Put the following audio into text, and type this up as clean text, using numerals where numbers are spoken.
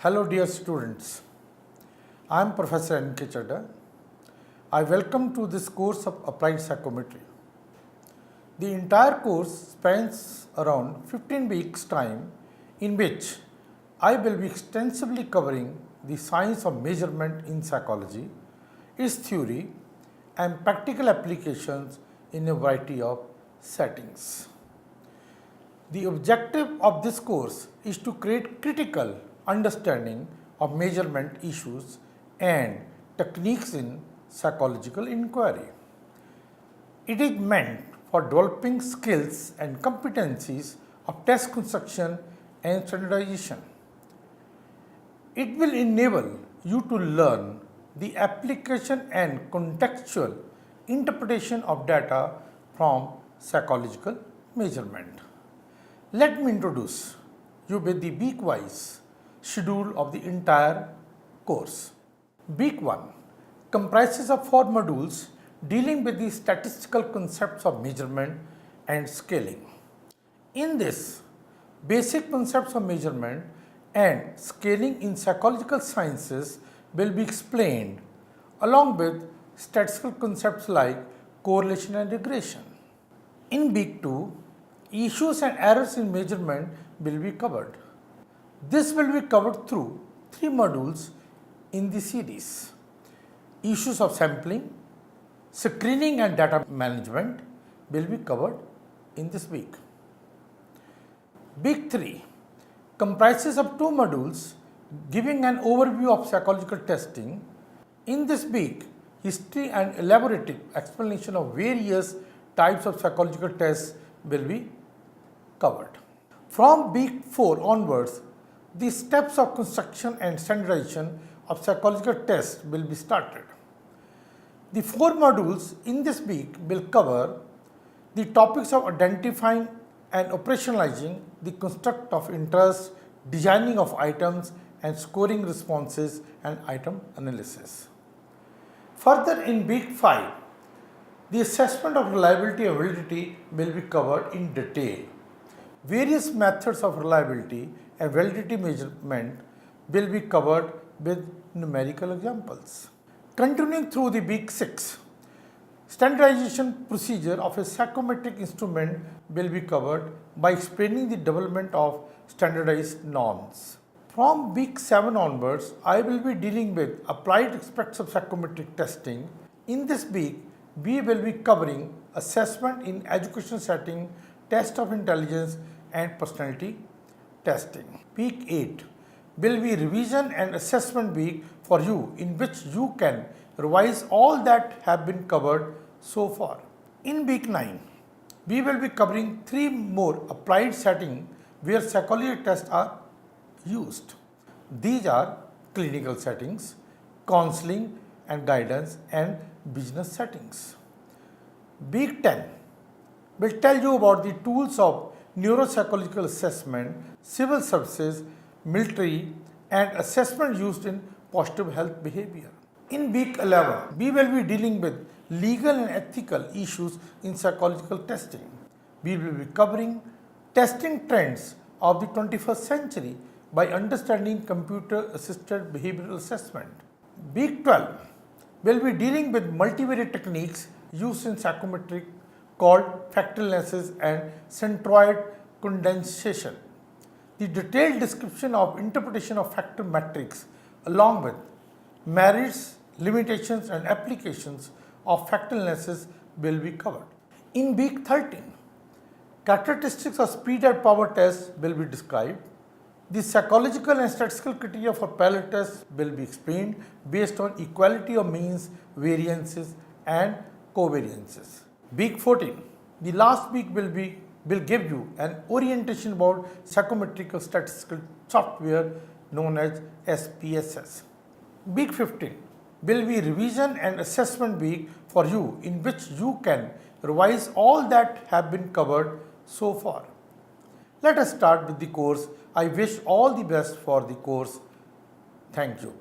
Hello dear students, I am Professor N.K. Chadha. I welcome to this course of Applied Psychometry. The entire course spans around 15 weeks time in which I will be extensively covering the science of measurement in psychology, its theory and practical applications in a variety of settings. The objective of this course is to create critical understanding of measurement issues and techniques in psychological inquiry. It is meant for developing skills and competencies of test construction and standardization. It will enable you to learn the application and contextual interpretation of data from psychological measurement. Let me introduce you with the week-wise schedule of the entire course. Week 1 comprises of 4 modules dealing with the statistical concepts of measurement and scaling. In this, basic concepts of measurement and scaling in psychological sciences will be explained along with statistical concepts like correlation and regression. In week 2, issues and errors in measurement will be covered. This will be covered through 3 modules in the series. Issues of sampling, screening and data management will be covered in this week. Week 3 comprises of 2 modules giving an overview of psychological testing. In this week, history and elaborative explanation of various types of psychological tests will be covered. From week 4 onwards, the steps of construction and standardization of psychological tests will be started. The 4 modules in this week will cover the topics of identifying and operationalizing the construct of interest, designing of items and scoring responses and item analysis. Further, in week 5, the assessment of reliability and validity will be covered in detail. Various methods of reliability and validity measurement will be covered with numerical examples. Continuing through the week 6, standardization procedure of a psychometric instrument will be covered by explaining the development of standardized norms. From week 7 onwards, I will be dealing with applied aspects of psychometric testing. In this week, we will be covering assessment in education setting, test of intelligence and personality testing. Week 8 will be revision and assessment week for you in which you can revise all that have been covered so far. In week 9, we will be covering 3 more applied settings where psychology tests are used. These are clinical settings, counseling and guidance and business settings. Week 10 will tell you about the tools of neuropsychological assessment, civil services, military and assessment used in positive health behavior. In week 11, we will be dealing with legal and ethical issues in psychological testing. We will be covering testing trends of the 21st century by understanding computer-assisted behavioral assessment. Week 12 will be dealing with multivariate techniques used in psychometric called factorial analysis and centroid condensation. The detailed description of interpretation of factor metrics along with merits, limitations and applications of factorial analysis will be covered. In week 13, characteristics of speed and power tests will be described. The psychological and statistical criteria for parallel tests will be explained based on equality of means, variances and covariances. Week 14, the last week will give you an orientation about psychometric statistical software known as SPSS. Week 15 will be revision and assessment week for you in which you can revise all that have been covered so far. Let us start with the course. I wish all the best for the course. Thank you.